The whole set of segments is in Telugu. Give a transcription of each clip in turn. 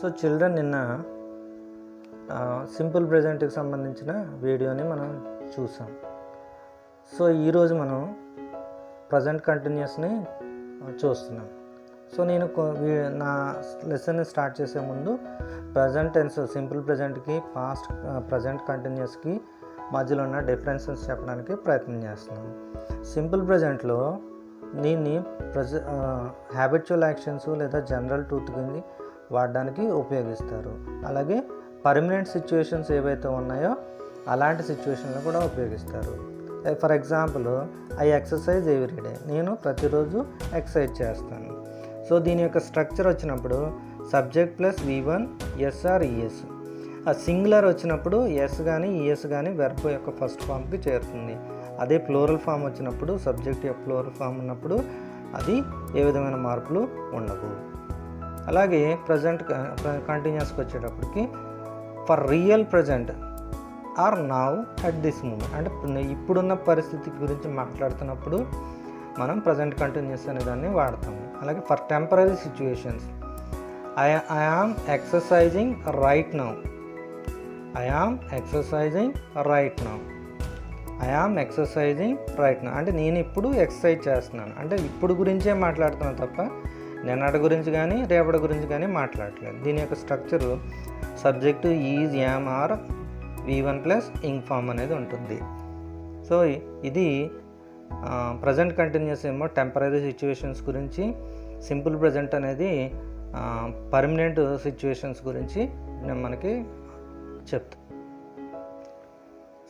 సో చిల్డ్రన్ నిన్న సింపుల్ ప్రెజెంట్కి సంబంధించిన వీడియోని మనం చూసాం. సో ఈరోజు మనం ప్రజెంట్ కంటిన్యూస్ని చూస్తున్నాం. సో నేను నా లెసన్ని స్టార్ట్ చేసే ముందు ప్రజెంట్ టెన్స్ సింపుల్ ప్రెజెంట్కి పాస్ట్ ప్రజెంట్ కంటిన్యూస్కి మధ్యలో ఉన్న డిఫరెన్సెస్ చెప్పడానికి ప్రయత్నం చేస్తున్నాను. సింపుల్ ప్రెజెంట్లో దీన్ని హ్యాబిచువల్ యాక్షన్స్ లేదా జనరల్ ట్రూత్ కింద వాడడానికి ఉపయోగిస్తారు. అలాగే పర్మనెంట్ సిచ్యువేషన్స్ ఏవైతే ఉన్నాయో అలాంటి సిచ్యువేషన్లో కూడా ఉపయోగిస్తారు. For example, I exercise everyday, నేను ప్రతిరోజు ఎక్సర్సైజ్ చేస్తాను. సో దీని యొక్క స్ట్రక్చర్ వచ్చినప్పుడు subject plus V1 S or ES. ఆ సింగులర్ వచ్చినప్పుడు ఎస్ కానీ ఈఎస్ కానీ వెర్బ్ యొక్క ఫస్ట్ ఫామ్కి చేరుతుంది. అదే ప్లూరల్ ఫామ్ వచ్చినప్పుడు సబ్జెక్ట్ యొక్క ప్లూరల్ ఫామ్ ఉన్నప్పుడు అది ఏ విధమైన మార్పులు ఉండవు. అలాగే ప్రజెంట్ కంటిన్యూస్కి వచ్చేటప్పటికి for real present or now at this moment, అంటే ఇప్పుడున్న పరిస్థితి గురించి మాట్లాడుతున్నప్పుడు మనం ప్రజెంట్ కంటిన్యూస్ అనే దాన్ని వాడతాము. అలాగే for temporary situations I am exercising right now, I am exercising right now, I am exercising right now అంటే నేను ఇప్పుడు ఎక్సర్సైజ్ చేస్తున్నాను, అంటే ఇప్పుడు గురించే మాట్లాడుతున్నాను తప్ప నిన్నటి గురించి కానీ రేపటి గురించి కానీ మాట్లాడట్లేదు. దీని యొక్క structure subject is am are V1 plus ing form అనేది ఉంటుంది. సో ఇది ప్రజెంట్ కంటిన్యూస్ ఏమో టెంపరరీ సిచ్యువేషన్స్ గురించి, సింపుల్ ప్రజెంట్ అనేది పర్మనెంట్ సిచ్యువేషన్స్ గురించి మనకి చెప్తా.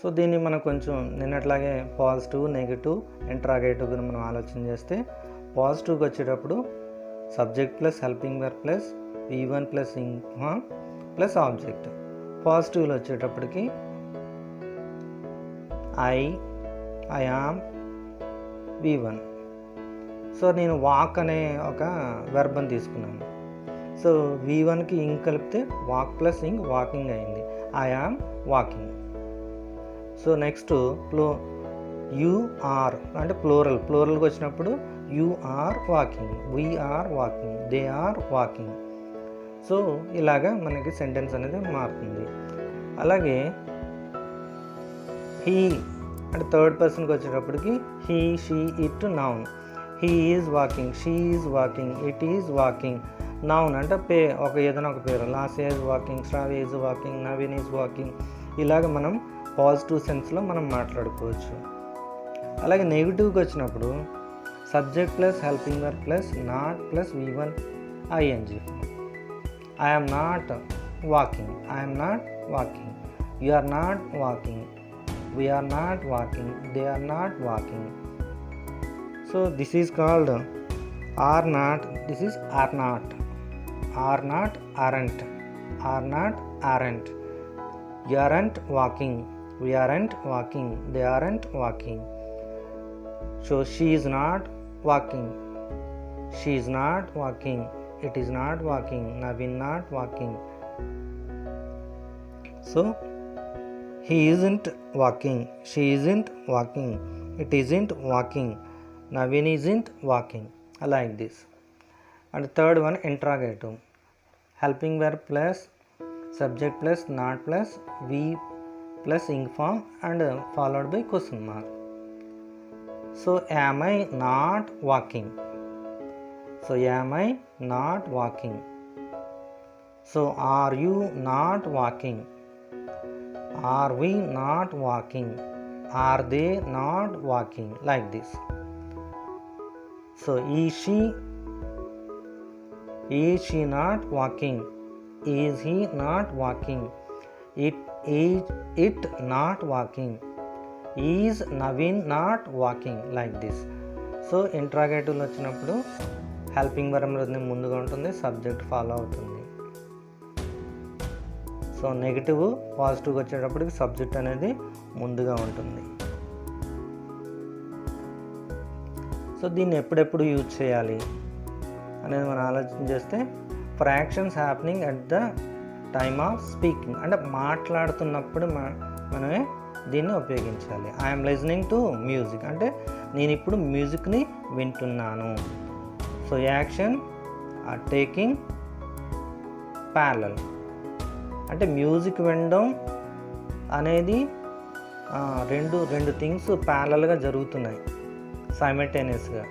సో దీన్ని మనం కొంచెం నిన్నట్లాగే పాజిటివ్, నెగిటివ్, ఇంట్రాగేటివ్ గురించి మనం ఆలోచన చేస్తే, పాజిటివ్కి వచ్చేటప్పుడు subject plus helping verb plus V1 plus ing form plus object. పాజిటివ్లో వచ్చేటప్పటికి ఐ యామ్ V1. సో నేను వాక్ అనే ఒక వెర్బ్ని తీసుకున్నాను. సో V1కి ఇంగ్ కలిపితే వాక్ ప్లస్ ఇంగ్ వాకింగ్ అయింది, I am walking. So next you are అంటే ప్లూరల్కి వచ్చినప్పుడు you are walking, we are walking, they are walking. So ఇలాగా మనకి సెంటెన్స్ అనేది మారుతుంది. అలాగే హీ అంటే థర్డ్ పర్సన్కి వచ్చేటప్పటికి he, she, it, noun. He is walking, she is walking, it is walking. Noun అంటే ఏదైనా ఒక పేరు, Lasya is walking, Shravya is walking, Naveen is walking. ఇలాగ మనం పాజిటివ్ సెన్స్లో మనం మాట్లాడుకోవచ్చు. అలాగే నెగిటివ్కి వచ్చినప్పుడు subject plus helping verb plus not plus V1 ING. I am not walking, I am not walking, you are not walking, we are not walking, they are not walking. So this is called are not, this is are not, are not, aren't, are not, aren't, you aren't walking, we aren't walking, they aren't walking. So she is not walking, she is not walking, it is not walking, Naveen not walking. So he isn't walking, she isn't walking, it isn't walking, Naveen isn't walking. Like this. And the third one, interrogative. Helping verb plus subject plus not plus V plus ing form and followed by question mark. So am I not walking? So am I not walking? So are you not walking? Are we not walking? Are they not walking? Like this. So is she not walking? Is he not walking? Is it not walking? Is Naveen not walking? Like this. So ఇంట్రాగేటివ్లో వచ్చినప్పుడు హెల్పింగ్ వర్బ్ ముందుగా ఉంటుంది, సబ్జెక్ట్ ఫాలో అవుతుంది. సో నెగిటివ్ పాజిటివ్కి వచ్చేటప్పటికి సబ్జెక్ట్ అనేది ముందుగా ఉంటుంది. సో దీన్ని ఎప్పుడెప్పుడు యూజ్ చేయాలి అనేది మనం ఆలోచన చేస్తే, for actions happening at the time of speaking, అంటే మాట్లాడుతున్నప్పుడు మనమే దీన్ని ఉపయోగించాలి. ఐఎమ్ లిజనింగ్ టు మ్యూజిక్ అంటే నేను ఇప్పుడు మ్యూజిక్ని వింటున్నాను. So action taking parallel. అంటే మ్యూజిక్ వినడం అనేది రెండు థింగ్స్ ప్యారలల్గా జరుగుతున్నాయి సైమల్టేనియస్గా.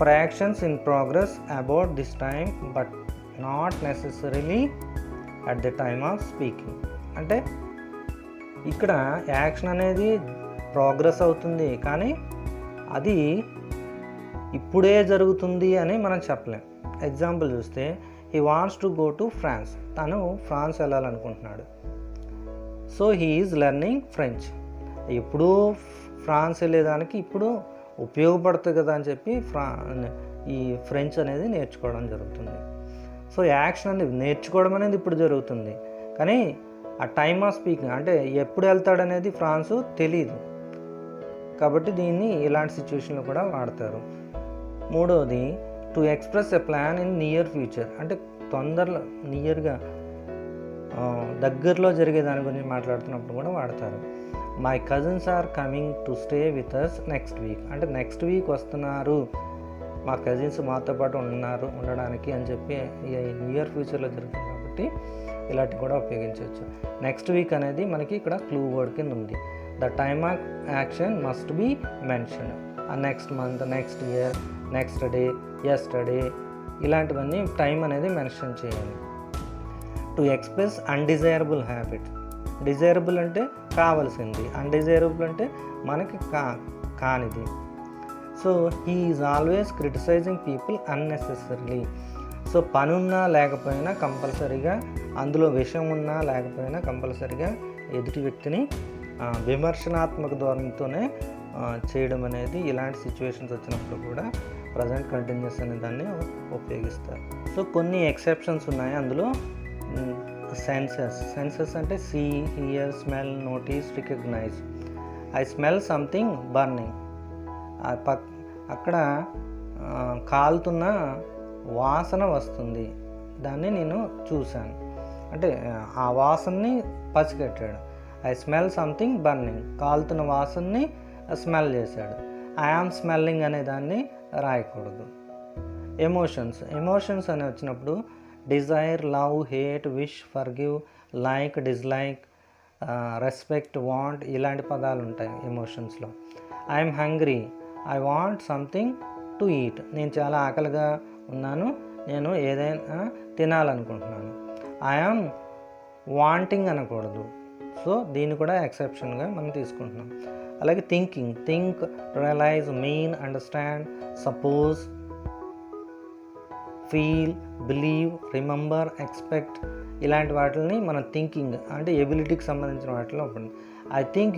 Fractions in progress about this time but not necessarily at the time of speaking. అంటే ఇక్కడ యాక్షన్ అనేది ప్రోగ్రెస్ అవుతుంది, కానీ అది ఇప్పుడే జరుగుతుంది అని మనం చెప్పలేం. ఎగ్జాంపుల్ చూస్తే he wants to go to France. తను ఫ్రాన్స్ వెళ్ళాలనుకుంటున్నాడు. So he is learning French. ఎప్పుడూ ఫ్రాన్స్ వెళ్ళేదానికి ఇప్పుడు ఉపయోగపడుతుంది కదా అని చెప్పి ఈ ఫ్రెంచ్ అనేది నేర్చుకోవడం జరుగుతుంది. సో యాక్షన్ అనేది నేర్చుకోవడం అనేది ఇప్పుడు జరుగుతుంది, కానీ ఆ టైమ్ ఆఫ్ స్పీకింగ్ అంటే ఎప్పుడు వెళ్తాడనేది ఫ్రాన్స్ తెలియదు. కాబట్టి దీన్ని ఇలాంటి సిచ్యువేషన్లో కూడా వాడతారు. మూడవది to express a plan in near future. అంటే తొందరలో నియర్గా దగ్గరలో జరిగే దాని గురించి మాట్లాడుతున్నప్పుడు కూడా వాడతారు. My cousins are coming to stay with us next week. అంటే నెక్స్ట్ వీక్ వస్తున్నారు, మా కజిన్స్ మాతో పాటు ఉండడానికి అని చెప్పి నియర్ ఫ్యూచర్లో జరుగుతుంది కాబట్టి ఇలాంటివి కూడా ఉపయోగించవచ్చు. నెక్స్ట్ వీక్ అనేది మనకి ఇక్కడ క్లూ వర్డ్ కింద ఉంది. The time of action must be mention. Next month, next year, next day, yesterday, ఇలాంటివన్నీ టైం అనేది మెన్షన్ చేయాలి. To express undesirable habit. Desirable అంటే కావలసింది, అన్డిజైరబుల్ అంటే మనకి కానిది. So he is always criticising people unnecessarily. So పని ఉన్నా లేకపోయినా కంపల్సరీగా, అందులో విషయం ఉన్నా లేకపోయినా కంపల్సరీగా ఎదుటి వ్యక్తిని విమర్శనాత్మక ధోరణితోనే చేయడం అనేది ఇలాంటి సిచ్యువేషన్స్ వచ్చినప్పుడు కూడా ప్రజెంట్ కంటిన్యూస్ అనే దాన్ని ఉపయోగిస్తారు. సో కొన్ని ఎక్సెప్షన్స్ ఉన్నాయి. అందులో సెన్సెస్ అంటే see, hear, smell, notice, recognise. I smell something burning. అక్కడ కాలుతున్న వాసన వస్తుంది, దాన్ని నేను చూశాను. అంటే ఆ వాసనని పసిగట్టాడు. ఐ స్మెల్ సంథింగ్ బర్నింగ్, కాలుతున్న వాసనని స్మెల్ చేశాడు. ఐ యామ్ స్మెల్లింగ్ అనే దాన్ని రాయకూడదు. ఎమోషన్స్ అని వచ్చినప్పుడు desire, love, hate, wish, forgive, like, dislike, respect, want, ఇలాంటి పదాలు ఉంటాయి ఎమోషన్స్లో. I'm hungry, I want something to eat. నేను చాలా ఆకలిగా ఉన్నాను, నేను ఏదైనా తినాలనుకుంటున్నాను. ఐఎమ్ వాంటింగ్ అనకూడదు. సో దీన్ని కూడా ఎక్సెప్షన్గా మనం తీసుకుంటున్నాం. అలాగే think, realise, mean, understand, suppose, feel, believe, remember, expect, ఇలాంటి వాటిని మనం థింకింగ్ అంటే ఎబిలిటీకి సంబంధించిన వాటిలో ఉంటుంది. I think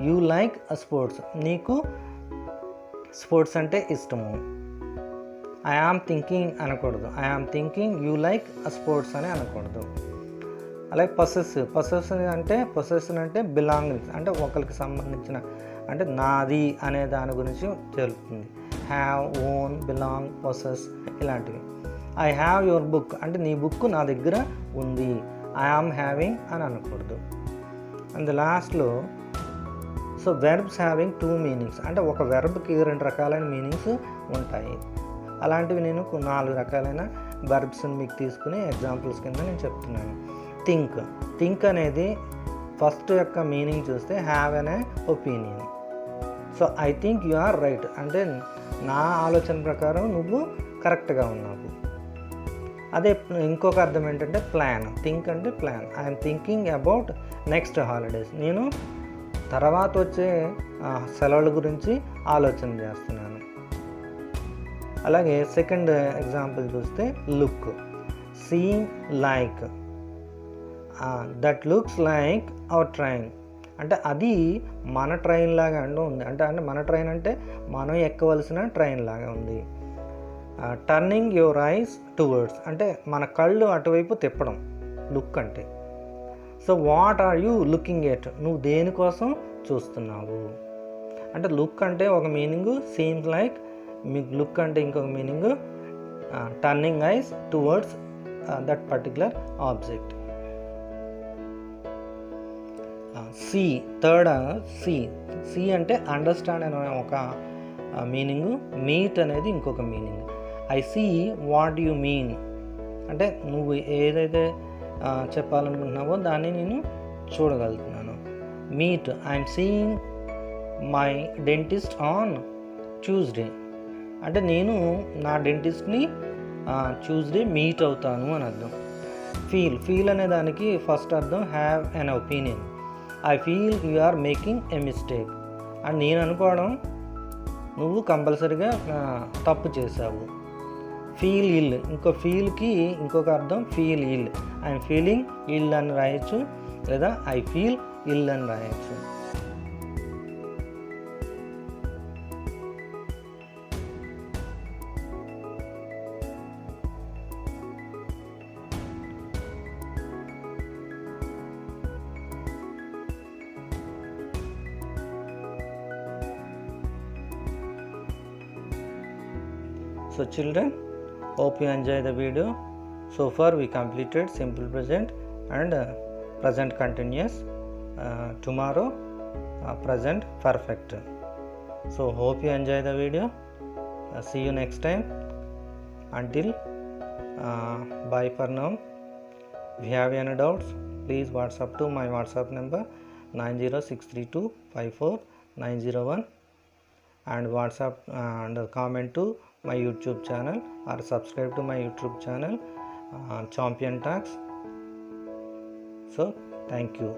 you like sports. నీకు స్పోర్ట్స్ అంటే ఇష్టము. ఐ యామ్ థింకింగ్ అనకూడదు. I am thinking you like sports అని అనకూడదు. అలాగే పొసెసివ్ అంటే బిలాంగింగ్స్, అంటే ఒకరికి సంబంధించిన, అంటే నాది అనే దాని గురించి తెలుపుతుంది. హ్యావ్, ఓన్, బిలాంగ్, పొసెస్, ఇలాంటివి. ఐ హ్యావ్ యువర్ బుక్ అంటే నీ బుక్ నా దగ్గర ఉంది. ఐ యామ్ హ్యావింగ్ అని అనకూడదు. అండ్ లాస్ట్లో సో వెర్బ్స్ హ్యావింగ్ 2 మీనింగ్స్, అంటే ఒక వెర్బ్కి 2 రకాలైన మీనింగ్స్ ఉంటాయి. అలాంటివి నేను 4 రకాలైన వెర్బ్స్ని మీకు తీసుకుని ఎగ్జాంపుల్స్ కింద నేను చెప్తున్నాను. థింక్ అనేది ఫస్ట్ యొక్క మీనింగ్ చూస్తే హ్యావ్ అనే opinion. So I think you are right అంటే నా ఆలోచన ప్రకారం నువ్వు కరెక్ట్గా ఉన్నావు. అదే ఇంకొక అర్థం ఏంటంటే ప్లాన్. థింక్ అంటే plan. I'm thinking about next holidays. నేను తర్వాత వచ్చే సెలవుల గురించి ఆలోచన చేస్తున్నాను. అలాగే సెకండ్ ఎగ్జాంపుల్ చూస్తే look. Seem like, that looks like our train అంటే అది మన ట్రైన్ లాగా ఉంది. అంటే మన ట్రైన్ అంటే మనం ఎక్కవలసిన ట్రైన్ లాగా ఉంది. టర్నింగ్ యువర్ ఐస్ టువర్డ్స్ అంటే మన కళ్ళు అటువైపు తిప్పడం లుక్ అంటే. So what are you looking at, నువ్వు దేనికోసం చూస్తున్నావు అంటే లుక్ అంటే ఒక మీనింగు, సీమ్స్ లైక్ మీకు లుక్ అంటే ఇంకొక meaning, turning eyes towards that particular object. See అంటే అండర్స్టాండ్ అనే ఒక మీనింగు, మీట్ అనేది ఇంకొక meaning. I see what you mean అంటే నువ్వు ఏదైతే చెప్పాలనుకుంటున్నావో దాన్ని నేను చూడగలుగుతున్నాను. Meet, I'm seeing my dentist on Tuesday, అంటే నేను నా డెంటిస్ట్ని ట్యూస్డే మీట్ అవుతాను అని అర్థం. ఫీల్ అనే దానికి ఫస్ట్ అర్థం have an opinion. I feel you are making a mistake, and నేను అనుకోవడం నువ్వు కంపల్సరీగా తప్పు చేసావు. ఫీల్ ఇల్, ఫీల్కి ఇంకొక అర్థం ఫీల్ ఇల్. ఐఎమ్ ఫీలింగ్ ఇల్ అని రాయొచ్చు, లేదా ఐ ఫీల్ ఇల్ అని రాయొచ్చు. So children, hope you enjoy the video. So far we completed simple present and present continuous. Tomorrow present perfect. So hope you enjoy the video. See you next time. Until bye for now. If you have any doubts, please WhatsApp to my WhatsApp number 90632549901 and WhatsApp and comment to my YouTube channel or subscribe to my YouTube channel Champion Talks. So thank you.